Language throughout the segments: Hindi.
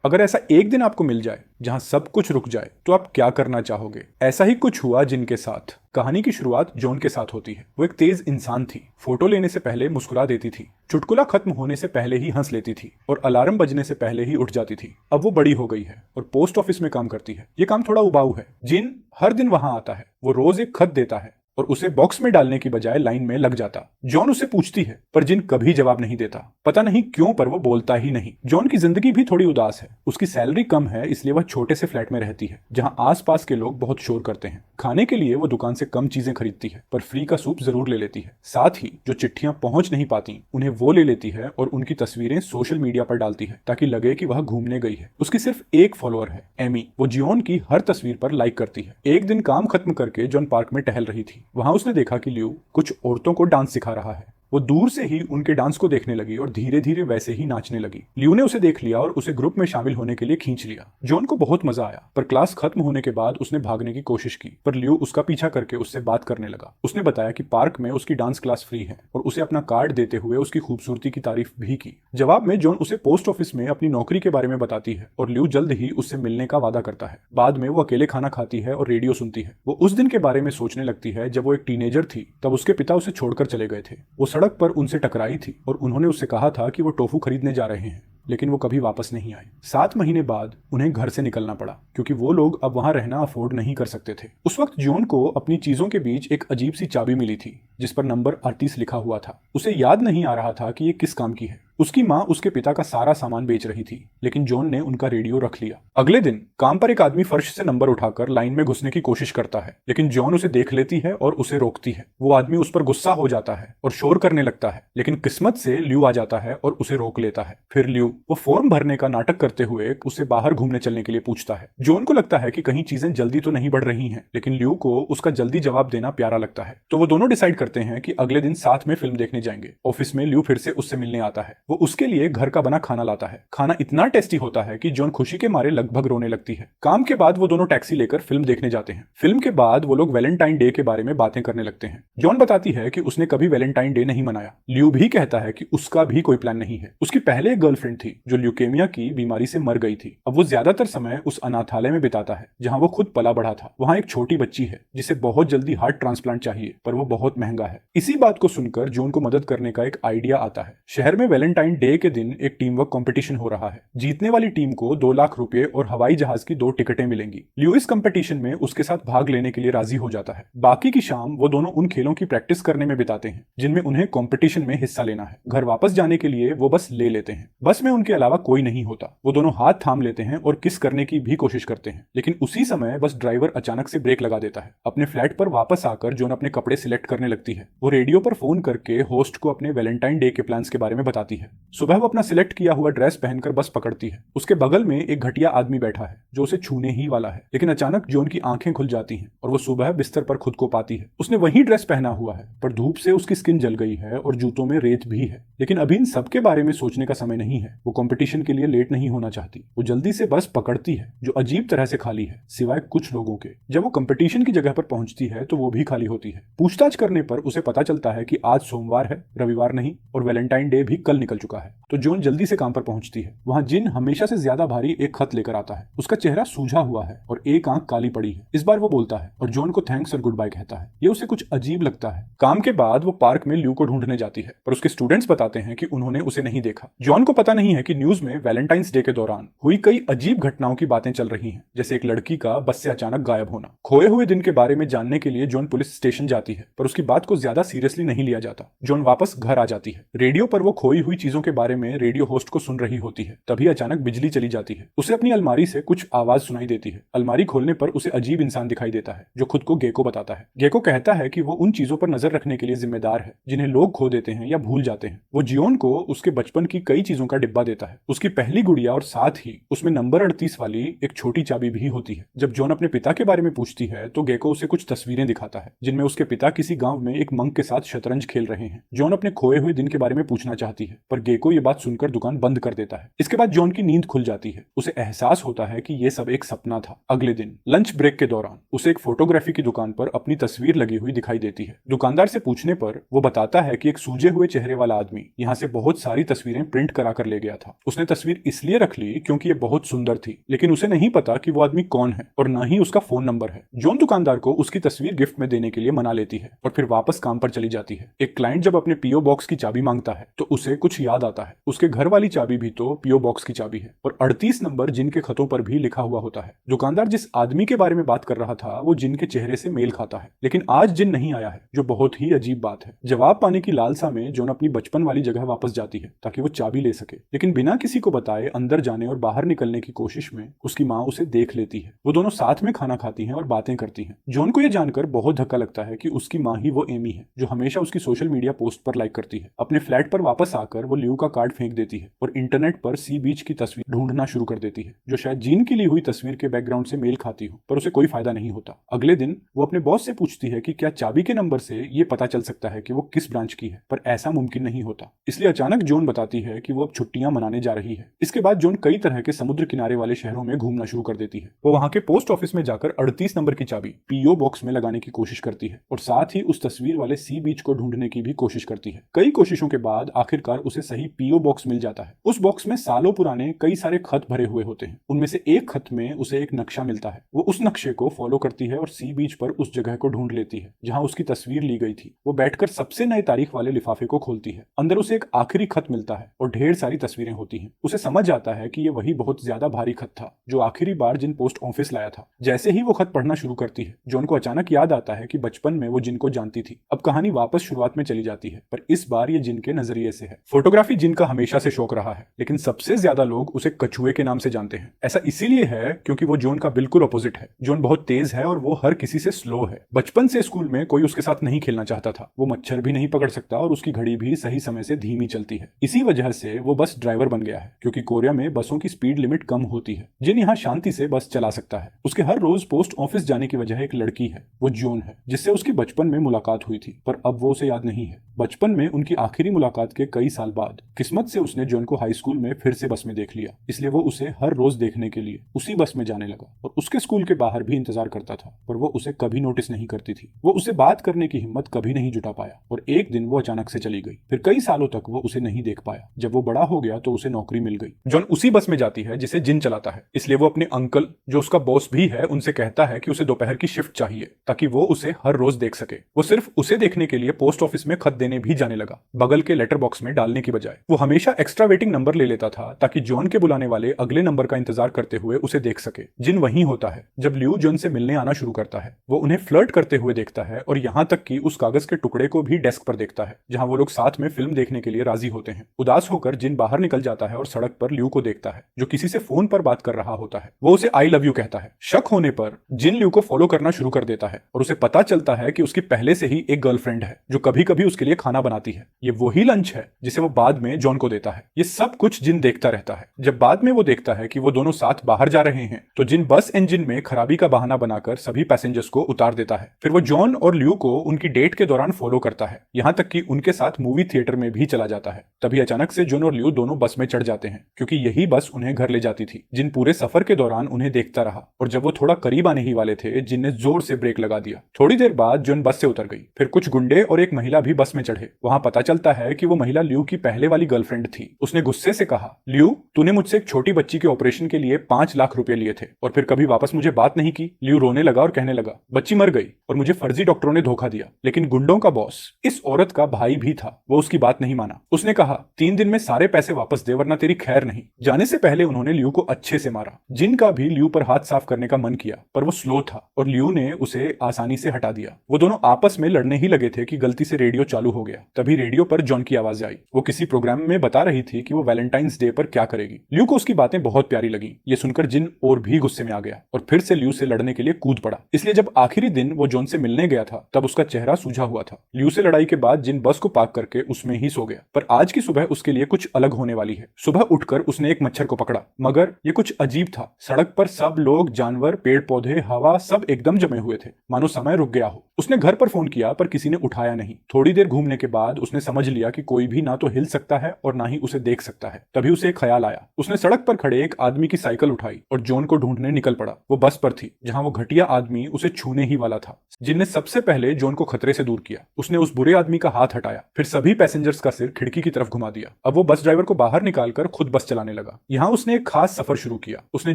अगर ऐसा एक दिन आपको मिल जाए जहां सब कुछ रुक जाए तो आप क्या करना चाहोगे? ऐसा ही कुछ हुआ जिनके साथ। कहानी की शुरुआत जॉन के साथ होती है। वो एक तेज इंसान थी, फोटो लेने से पहले मुस्कुरा देती थी, चुटकुला खत्म होने से पहले ही हंस लेती थी और अलार्म बजने से पहले ही उठ जाती थी। अब वो बड़ी हो गई है और पोस्ट ऑफिस में काम करती है। ये काम थोड़ा उबाऊ है। जिन हर दिन वहां आता है, वो रोज एक खत देता है और उसे बॉक्स में डालने की बजाय लाइन में लग जाता। जॉन उसे पूछती है, पर जिन कभी जवाब नहीं देता। पता नहीं क्यों, पर वो बोलता ही नहीं। जॉन की जिंदगी भी थोड़ी उदास है। उसकी सैलरी कम है, इसलिए वह छोटे से फ्लैट में रहती है जहां आसपास के लोग बहुत शोर करते हैं। खाने के लिए वो दुकान से कम चीजें खरीदती है, पर फ्री का सूप जरूर ले लेती है। साथ ही जो चिट्ठियां पहुंच नहीं पाती उन्हें वो ले लेती है और उनकी तस्वीरें सोशल मीडिया पर डालती है ताकि लगे कि वह घूमने गई है। उसकी सिर्फ एक फॉलोअर है, एमी। वो जॉन की हर तस्वीर पर लाइक करती है। एक दिन काम खत्म करके जॉन पार्क में टहल रही थी। वहां उसने देखा कि लियू कुछ औरतों को डांस सिखा रहा है। वो दूर से ही उनके डांस को देखने लगी और धीरे धीरे वैसे ही नाचने लगी। लियू ने उसे देख लिया और उसे ग्रुप में शामिल होने के लिए खींच लिया। जॉन को बहुत मजा आया, पर क्लास खत्म होने के बाद उसने भागने की कोशिश की, पर लियू उसका पीछा करके उससे बात करने लगा। उसने बताया कि पार्क में उसकी डांस क्लास फ्री है और उसे अपना कार्ड देते हुए उसकी खूबसूरती की तारीफ भी की। जवाब में जॉन उसे पोस्ट ऑफिस में अपनी नौकरी के बारे में बताती है और लियू जल्द ही उससे मिलने का वादा करता है। बाद में वो अकेले खाना खाती है और रेडियो सुनती है। वो उस दिन के बारे में सोचने लगती है जब वो एक टीनेजर थी। तब उसके पिता उसे छोड़कर चले गए थे। वो सड़क पर उनसे टकराई थी और उन्होंने उससे कहा था कि वो टोफू खरीदने जा रहे हैं, लेकिन वो कभी वापस नहीं आए। 7 महीने बाद उन्हें घर से निकलना पड़ा क्योंकि वो लोग अब वहां रहना अफोर्ड नहीं कर सकते थे। उस वक्त जॉन को अपनी चीजों के बीच एक अजीब सी चाबी मिली थी जिस पर नंबर 38 लिखा हुआ था। उसे याद नहीं आ रहा था कि ये किस काम की है। उसकी माँ उसके पिता का सारा सामान बेच रही थी, लेकिन जॉन ने उनका रेडियो रख लिया। अगले दिन काम पर एक आदमी फर्श से नंबर उठाकर लाइन में घुसने की कोशिश करता है, लेकिन जॉन उसे देख लेती है और उसे रोकती है। वो आदमी उस पर गुस्सा हो जाता है और शोर करने लगता है, लेकिन किस्मत से लियू आ जाता है और उसे रोक लेता है। फिर लियू वो फॉर्म भरने का नाटक करते हुए उसे बाहर घूमने चलने के लिए पूछता है। जॉन को लगता है कि कहीं चीजें जल्दी तो नहीं बढ़ रही हैं, लेकिन लियू को उसका जल्दी जवाब देना प्यारा लगता है। तो वो दोनों डिसाइड करते हैं कि अगले दिन साथ में फिल्म देखने जाएंगे। ऑफिस में लियू फिर से उससे मिलने आता है। वो उसके लिए घर का बना खाना लाता है। खाना इतना टेस्टी होता है कि जॉन खुशी के मारे लगभग रोने लगती है। काम के बाद वो दोनों टैक्सी लेकर फिल्म देखने जाते हैं। फिल्म के बाद वो लोग वैलेंटाइन डे के बारे में बातें करने लगते हैं। जॉन बताती है कि उसने कभी वैलेंटाइन डे नहीं मनाया। लियू भी कहता है कि उसका भी कोई प्लान नहीं है। उसकी पहले एक गर्लफ्रेंड थी जो ल्यूकेमिया की बीमारी से मर गई थी। अब वो ज्यादातर समय उस अनाथालय में बिताता है जहां वो खुद पला बढ़ा था। वहां एक छोटी बच्ची है जिसे बहुत जल्दी हार्ट ट्रांसप्लांट चाहिए, पर वो बहुत महंगा है। इसी बात को सुनकर जॉन को मदद करने का एक आइडिया आता है। शहर में वैलेंटाइन डे के दिन एक टीम वर्क कंपटीशन हो रहा है। जीतने वाली टीम को 2 लाख रुपए और हवाई जहाज की 2 टिकटें मिलेंगी। लियू इस कंपटीशन में उसके साथ भाग लेने के लिए राजी हो जाता है। बाकी की शाम वो दोनों उन खेलों की प्रैक्टिस करने में बिताते हैं जिनमें उन्हें कंपटीशन में हिस्सा लेना है। घर वापस जाने के लिए वो बस ले लेते हैं। बस में उनके अलावा कोई नहीं होता। वो दोनों हाथ थाम लेते हैं और किस करने की भी कोशिश करते हैं, लेकिन उसी समय बस ड्राइवर अचानक से ब्रेक लगा देता है। अपने फ्लैट पर वापस आकर जॉन अपने कपड़े सिलेक्ट करने लगती है। वो रेडियो पर फोन करके होस्ट को अपने वैलेंटाइन डे के प्लान्स के बारे में बताती है। सुबह वो अपना सिलेक्ट किया हुआ ड्रेस पहनकर बस पकड़ती है। उसके बगल में एक घटिया आदमी बैठा है जो उसे छूने ही वाला है, लेकिन अचानक जॉन की आंखें खुल जाती हैं और वो सुबह बिस्तर पर खुद को पाती है। उसने वही ड्रेस पहना हुआ है, पर धूप से उसकी स्किन जल गई है और जूतों में रेत भी है। लेकिन अभी इन सब के बारे में सोचने का समय नहीं है। वो कंपटीशन के लिए लेट नहीं होना चाहती। वो जल्दी से बस पकड़ती है जो अजीब तरह से खाली है, सिवाय कुछ लोगों के। जब वो कंपटीशन की जगह पर पहुंचती है तो वो भी खाली होती है। पूछताछ करने पर उसे पता चलता है कि आज सोमवार है, रविवार नहीं, और वैलेंटाइन डे भी कल निकल चुका है। तो जॉन जल्दी से काम पर पहुंचती है। वहां जिन हमेशा से ज्यादा भारी एक खत लेकर आता है। उसका चेहरा सूझा हुआ है और एक आंख काली पड़ी है। इस बार वो बोलता है और जॉन को थैंक्स और गुड बाय कहता है। ये उसे कुछ अजीब लगता है। काम के बाद वो पार्क में लियू को ढूंढने जाती है, पर उसके स्टूडेंट्स बताते हैं कि उन्होंने उसे नहीं देखा। जॉन को पता नहीं है कि न्यूज में वैलेंटाइंस डे के दौरान हुई कई अजीब घटनाओं की बातें चल रही हैं, जैसे एक लड़की का बस से अचानक गायब होना। खोए हुए दिन के बारे में जानने के लिए जॉन पुलिस स्टेशन जाती है, पर उसकी बात को ज्यादा सीरियसली नहीं लिया जाता। जॉन वापस घर आ जाती है। रेडियो पर वो खोई हुई चीजों के बारे में रेडियो होस्ट को सुन रही होती है। तभी अचानक बिजली चली जाती है। उसे अपनी अलमारी से कुछ आवाज सुनाई देती है। अलमारी खोलने पर उसे अजीब इंसान दिखाई देता है जो खुद को गेको बताता है। गेको कहता है कि वो उन चीजों पर नजर रखने के लिए जिम्मेदार है जिन्हें लोग खो देते हैं या भूल जाते हैं। वो जियोन को उसके बचपन की कई चीजों का डिब्बा देता है, उसकी पहली गुड़िया, और साथ ही उसमें नंबर 38 वाली एक छोटी चाबी भी होती है। जब जॉन अपने पिता के बारे में पूछती है तो गेको उसे कुछ तस्वीरें दिखाता है जिनमें उसके पिता किसी गांव में एक मंक के साथ शतरंज खेल रहे हैं। जॉन अपने खोए हुए दिन के बारे में पूछना चाहती है, पर गेको ये बात सुनकर दुकान बंद कर देता है। इसके बाद जॉन की नींद खुल जाती है। उसे एहसास होता है कि यह सब एक सपना था। अगले दिन लंच ब्रेक के दौरान उसे एक फोटोग्राफी की दुकान पर अपनी तस्वीर लगी हुई दिखाई देती है। दुकानदार से पूछने पर वो बताता है कि एक सूजे हुए चेहरे वाला आदमी यहाँ से बहुत सारी तस्वीरें प्रिंट करा कर ले गया था। उसने तस्वीर इसलिए रख ली क्योंकि ये बहुत सुंदर थी, लेकिन उसे नहीं पता कि वो आदमी कौन है और न ही उसका फोन नंबर है। जॉन दुकानदार को उसकी तस्वीर गिफ्ट में देने के लिए मना लेती है और फिर वापस काम पर चली जाती है। एक क्लाइंट जब अपने पीओ बॉक्स की चाबी मांगता है तो उसे कुछ याद आता है। उसके घर वाली चाबी भी तो पीओ बॉक्स की चाबी है और 38 नंबर जिन के खतों पर भी लिखा हुआ होता है। दुकानदार जिस आदमी के बारे में बात कर रहा था वो जिन के चेहरे से मेल खाता है, लेकिन आज जिन नहीं आया है, जो बहुत ही अजीब बात है। जवाब पाने की लालसा में जॉन अपनी बचपन वाली जगह वापस जाती है ताकि वो चाबी ले सके, लेकिन बिना किसी को बताए अंदर जाने और बाहर निकलने की कोशिश में उसकी माँ उसे देख लेती है। वो दोनों साथ में खाना खाती हैं और बातें करती हैं। जॉन को यह जानकर बहुत धक्का लगता है कि उसकी माँ ही वो एमी है जो हमेशा उसकी सोशल मीडिया पोस्ट पर लाइक करती है। अपने फ्लैट पर वापस आकर वो ल्यू का कार्ड फेंक देती है और इंटरनेट पर सी बीच की तस्वीर ढूंढना शुरू कर देती है जो शायद जीन की ली हुई तस्वीर के बैकग्राउंड से मेल खाती हो, पर उसे कोई फायदा नहीं होता। अगले दिन वो अपने बॉस से पूछती है कि क्या चाबी के नंबर से ये पता चल सकता है कि वो किस ब्रांच की है, पर ऐसा मुमकिन नहीं होता। इसलिए अचानक जॉन बताती है कि वो अब छुट्टियां मनाने जा रही है। इसके बाद जॉन कई तरह के समुद्र किनारे वाले शहरों में घूमना शुरू कर देती है। वो वहां के पोस्ट ऑफिस में जाकर 38 नंबर की चाबी पीओ बॉक्स में लगाने की कोशिश करती है और साथ ही उस तस्वीर वाले सी बीच को ढूंढने की भी कोशिश करती है। कई कोशिशों के बाद आखिरकार उसे सही पीओ बॉक्स मिल जाता है। उस बॉक्स में सालों पुराने कई सारे खत भरे हुए होते हैं। उनमें से एक खत में उसे एक नक्शा मिलता है। वो उस नक्शे को फॉलो करती है और सी बीच पर उस जगह को ढूंढ लेती है जहां उसकी तस्वीर ली गई थी। वो बैठकर सबसे नए तारीख वाले लिफाफे को खोलती है। अंदर उसे एक आखिरी खत मिलता है और ढेर सारी तस्वीरें होती हैं। उसे समझ आता है कि ये वही बहुत ज्यादा भारी खत था जो आखिरी बार जिन पोस्ट ऑफिस लाया था। जैसे ही वो खत पढ़ना शुरू करती है, जॉन को अचानक याद आता है कि बचपन में वो जिन को जानती थी। अब कहानी वापस शुरुआत में चली जाती है, पर इस बार ये जिन के नजरिए से है। फोटोग्राफी जिन का हमेशा से शौक रहा है, लेकिन सबसे ज्यादा लोग उसे कछुए के नाम से जानते हैं। ऐसा इसीलिए है क्योंकि वो जॉन का बिल्कुल अपोजिट है। जॉन बहुत तेज है और वो हर किसी से स्लो है। बचपन से स्कूल में कोई उसके साथ नहीं खेलना चाहता था। वो मच्छर भी नहीं पकड़ सकता और उसकी घड़ी भी सही समय से धीमी चलती है। इसी वजह से वो बस ड्राइवर बन गया है, क्योंकि कोरिया में बसों की स्पीड लिमिट कम होती है। जिन यहाँ शांति से बस चला सकता है। उसके हर रोज पोस्ट ऑफिस जाने की वजह एक लड़की है, वो जॉन है, जिससे उसकी बचपन में मुलाकात हुई थी, पर अब वो उसे याद नहीं है। बचपन में उनकी आखिरी मुलाकात के कई साल बाद किस्मत से उसने जॉन को हाई स्कूल में फिर से बस में देख लिया, इसलिए वो उसे हर रोज देखने के लिए उसी बस में जाने लगा और उसके स्कूल के बाहर भी इंतजार करता था, पर वो उसे कभी नोटिस नहीं करती थी। वो उसे बात करने की हिम्मत कभी नहीं जुटा पाया और एक दिन वो अचानक से चली गई। फिर कई सालों तक वो उसे नहीं देख पाया। जब वो बड़ा हो गया तो उसे नौकरी मिल गई। जॉन उसी बस में जाती है जिसे जिन चलाता है, इसलिए वो अपने अंकल जो उसका बॉस भी है उनसे कहता है कि उसे दोपहर की शिफ्ट चाहिए ताकि वो उसे हर रोज देख सके। वो सिर्फ उसे देखने के लिए पोस्ट ऑफिस में खत देने भी जाने लगा, बगल के लेटर बॉक्स में डालने की बजाय। वो हमेशा एक्स्ट्रा वेटिंग नंबर ले लेता था ताकि जॉन के बुलाने वाले अगले नंबर का इंतजार करते हुए उसे देख सके। जिन वहीं होता है जब ल्यू जॉन से मिलने आना शुरू करता है। वो उन्हें फ्लर्ट करते हुए देखता है और यहाँ तक कि उस कागज के टुकड़े को भी डेस्क पर देखता है जहां वो लोग साथ में फिल्म देखने के लिए राजी होते हैं। उदास होकर जिन बाहर निकल जाता है और सड़क पर ल्यू को देखता है जो किसी से फोन पर बात कर रहा होता है। वो उसे आई लव यू कहता है। शक होने पर जिन ल्यू को फॉलो करना शुरू कर देता है और उसे पता चलता है कि उसकी पहले से ही एक गर्लफ्रेंड है जो कभी कभी उसके लिए खाना बनाती है। ये वही लंच है जिसे वो बाद में जॉन को देता है। ये सब कुछ जिन देखता रहता है। जब बाद में वो देखता है कि वो दोनों साथ बाहर जा रहे हैं तो जिन बस इंजन में खराबी का बहाना बनाकर सभी पैसेंजर्स को उतार देता है। फिर वो जॉन और ल्यू को उनकी डेट के दौरान फॉलो करता है, यहाँ तक कि उनके साथ मूवी थिएटर में भी चला जाता है। तभी अचानक से जॉन और ल्यू दोनों बस में चढ़ जाते हैं क्योंकि यही बस उन्हें घर ले जाती थी। जिन पूरे सफर के दौरान उन्हें देखता रहा और जब वो थोड़ा करीब आने ही वाले थे जिन ने जोर से ब्रेक लगा दिया। थोड़ी देर बाद जॉन बस से उतर गई। फिर कुछ गुंडे और एक महिला भी बस में चढ़े। वहां पता चलता है कि वो महिला ल्यू की पहले वाली गर्लफ्रेंड थी। उसने गुस्से से कहा, ल्यू तूने मुझसे एक छोटी बच्ची के ऑपरेशन के लिए 5 लाख रुपए लिए थे और फिर कभी वापस मुझे बात नहीं की। ल्यू रोने लगा और कहने लगा, बच्ची मर गई और मुझे फर्जी डॉक्टरों ने धोखा दिया। लेकिन गुंडों का बॉस इस औरत का भाई भी था। वो उसकी बात नहीं माना। उसने कहा, 3 दिन में सारे पैसे वापस दे वरना तेरी खैर नहीं। जाने से पहले उन्होंने ल्यू को अच्छे से मारा। जिन का भी ल्यू पर हाथ साफ करने का मन किया, पर वो स्लो था और ल्यू ने उसे आसानी से हटा दिया। वो दोनों आपस में लड़ने ही लगे थे कि गलती से रेडियो चालू हो गया। तभी रेडियो पर जॉन की आवाज आई। वो किसी प्रोग्राम में बता रही थी कि वो वैलेंटाइंस डे पर क्या करेगी। ल्यू को उसकी बातें बहुत प्यारी लगी। ये सुनकर जिन और भी गुस्से में आ गया और फिर से ल्यू से लड़ने के लिए कूद पड़ा। इसलिए जब आखिरी दिन वो जॉन से मिलने गया था तब उसका चेहरा सूझा हुआ था। ल्यू से लड़ाई के बाद जिन बस को पार्क करके उसमें ही सो गया। पर आज की सुबह उसके लिए कुछ अलग होने वाली है। सुबह उठकर उसने एक मच्छर को पकड़ा, मगर ये कुछ अजीब था। सड़क पर सब लोग, जानवर, पेड़ पौधे, हवा सब एकदम जमे हुए थे, मानो समय रुक गया हो। उसने घर पर फोन किया पर किसी ने उठाया नहीं। थोड़ी देर घूमने के बाद उसने समझ लिया कि कोई भी ना तो हिल सकता है और ना ही उसे देख सकता है। तभी उसे एक ख्याल आया। उसने सड़क पर खड़े एक आदमी की साइकिल उठाई और जॉन को ढूंढने निकल पड़ा। वो बस पर थी जहां वो घटिया आदमी उसे छूने ही वाला था। जिनने सबसे पहले जॉन को खतरे से दूर किया। उसने उस बुरे आदमी का हाथ हटाया, फिर सभी पैसेंजर्स का सिर खिड़की की तरफ घुमा दिया। अब वो बस ड्राइवर को बाहर निकालकर खुद बस चलाने लगा। यहाँ उसने एक खास सफर शुरू किया। उसने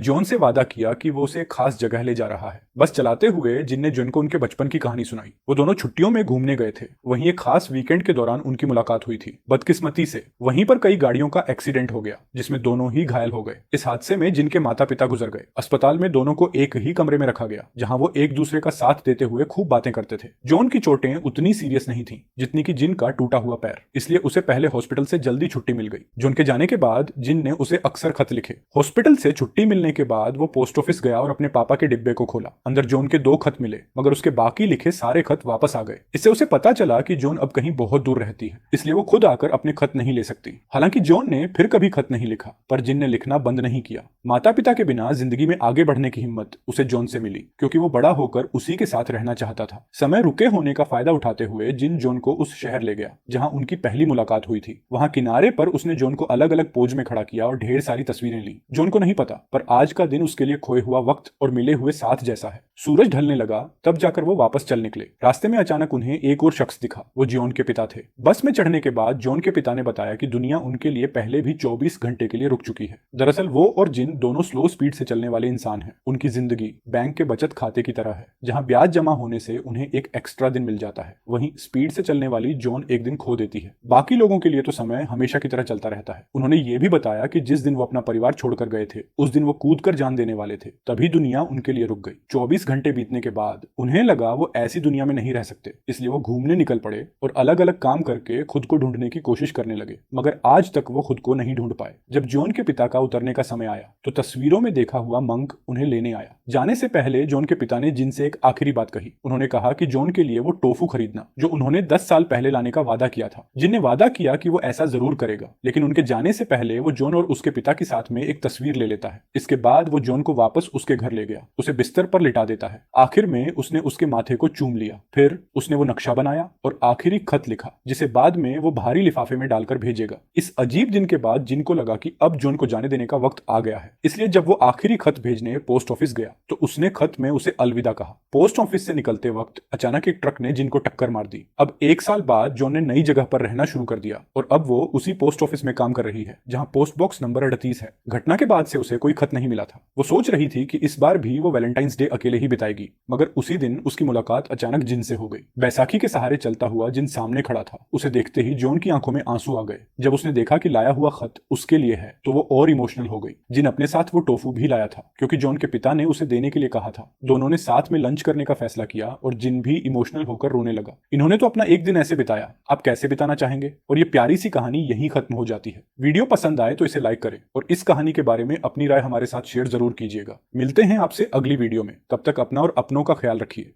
जॉन से वादा किया कि वो उसे एक खास जगह ले जा रहा है। बस चलाते हुए जिन ने जॉन को उनके बचपन की कहानी सुनाई। वो दोनों छुट्टियों में घूमने गए थे। वहीं एक खास वीकेंड के दौरान उनकी मुलाकात हुई थी। बदकिस्मती से वहीं पर कई गाड़ियों का एक्सीडेंट हो गया, जिसमें दोनों ही घायल हो गए। इस हादसे में जिन के माता पिता गुजर गए। अस्पताल में दोनों को एक ही कमरे में रखा गया, जहां वो एक दूसरे का साथ देते हुए खूब बातें करते थे। जॉन की चोटें उतनी सीरियस नहीं थी जितनी कि जिन का टूटा हुआ पैर, इसलिए उसे पहले हॉस्पिटल से जल्दी छुट्टी मिल गई। जॉन के जाने के बाद जिन ने उसे अक्सर खत लिखे। हॉस्पिटल से छुट्टी मिलने के बाद वो पोस्ट ऑफिस गया और अपने पापा के डिब्बे को खोला। अंदर जॉन के 2 खत मिले, मगर उसके बाकी लिखे सारे खत वापस आ गए। इससे उसे पता चला कि जॉन अब कहीं बहुत दूर रहती है, इसलिए वो खुद आकर अपने खत नहीं ले सकती। हालांकि जॉन ने फिर कभी खत नहीं लिखा, पर जिन ने लिखना बंद नहीं किया। माता पिता के बिना जिंदगी में आगे बढ़ने की हिम्मत उसे जॉन से मिली, क्योंकि वो बड़ा होकर उसी के साथ रहना चाहता था। समय रुके होने का फायदा उठाते हुए जिन जॉन को उस शहर ले गया जहां उनकी पहली मुलाकात हुई थी। वहां किनारे पर उसने जॉन को अलग अलग पोज में खड़ा किया और ढेर सारी तस्वीरें ली। जॉन को नहीं पता, पर आज का दिन उसके लिए खोए हुआ वक्त और मिले हुए साथ जैसा है। सूरज ढलने लगा, तब जाकर वो वापस चल निकले। रास्ते में अचानक उन्हें एक और शख्स दिखा। वो जॉन के पिता थे। बस में चढ़ने के बाद जॉन के पिता ने बताया कि दुनिया उनके लिए पहले भी 24 घंटे के लिए रुक चुकी है। दरअसल वो और जिन दोनों स्लो स्पीड से चलने वाले इंसान हैं। उनकी जिंदगी बैंक के बचत खाते की तरह है, जहां ब्याज जमा होने से उन्हें एक एक्स्ट्रा दिन मिल जाता है। वहीं स्पीड से चलने वाली जॉन एक दिन खो देती है। बाकी लोगों के लिए तो समय हमेशा की तरह चलता रहता है। उन्होंने ये भी बताया कि जिस दिन वो अपना परिवार छोड़कर गए थे, उस दिन वो कूद कर जान देने वाले थे, तभी दुनिया उनके लिए रुक गई। 24 घंटे बीतने के बाद उन्हें लगा वो ऐसी दुनिया में नहीं रह सकते, इसलिए वो घूमने निकल पड़े और अलग अलग काम करके खुद को ढूंढने की कोशिश करने लगे। मगर आज तक वो खुद को नहीं ढूंढ पाए। जब जॉन के पिता का उतरने का समय आया तो तस्वीरों में देखा हुआ मंक उन्हें लेने आया। जाने से पहले जॉन के पिता ने जिन से एक आखिरी बात कही। उन्होंने कहा कि जॉन के लिए वो टोफू खरीदना जो उन्होंने 10 साल पहले लाने का वादा किया था। जिन ने वादा किया कि वो ऐसा जरूर करेगा, लेकिन उनके जाने से पहले वो जॉन और उसके पिता के साथ में एक तस्वीर ले लेता है। इसके बाद वो जॉन को वापस उसके घर ले गया, उसे बिस्तर पर लिटा देता है। आखिर में उसने उसके माथे को चूम लिया। फिर उसने वो नक्शा बनाया और आखिरी खत लिखा, जिसे बाद में वो भारी लिफाफे में डालकर भेजेगा। इस अजीब दिन के बाद जिन को लगा कि अब जॉन को जाने देने का वक्त आ गया है, इसलिए जब वो आखिरी खत भेजने पोस्ट ऑफिस गया तो उसने खत में उसे अलविदा कहा। पोस्ट ऑफिस से निकलते वक्त अचानक एक ट्रक ने जिन को टक्कर मार दी। अब 1 साल बाद जॉन ने नई जगह पर रहना शुरू कर दिया और अब वो उसी पोस्ट ऑफिस में काम कर रही है, जहां पोस्ट बॉक्स नंबर 38 है। घटना के बाद से उसे कोई खत नहीं मिला था। वो सोच रही थी कि इस बार भी वो वैलेंटाइंस डे अकेले ही बिताएगी, मगर उसी दिन उसकी मुलाकात अचानक जिन से हो गई। बैसाखी के सहारे चलता हुआ जिन सामने खड़ा था। उसे देखते ही जॉन की आंखों में आंसू आ गए। जब उसने देखा कि लाया हुआ खत उसके लिए है तो वो और इमोशनल हो गई। जिन अपने साथ वो टोफू भी लाया था, क्योंकि जॉन के पिता ने उसे देने के लिए कहा था। दोनों ने साथ में लंच करने का फैसला किया और जिन भी इमोशनल होकर रोने लगा। इन्होंने तो अपना एक दिन ऐसे बिताया, आप कैसे बिताना चाहेंगे? और ये प्यारी सी कहानी यहीं खत्म हो जाती है। वीडियो पसंद आए तो इसे लाइक करें और इस कहानी के बारे में अपनी राय हमारे साथ शेयर जरूर कीजिएगा। मिलते हैं आपसे अगली वीडियो में, तब तक अपना और अपनों का ख्याल रखिए।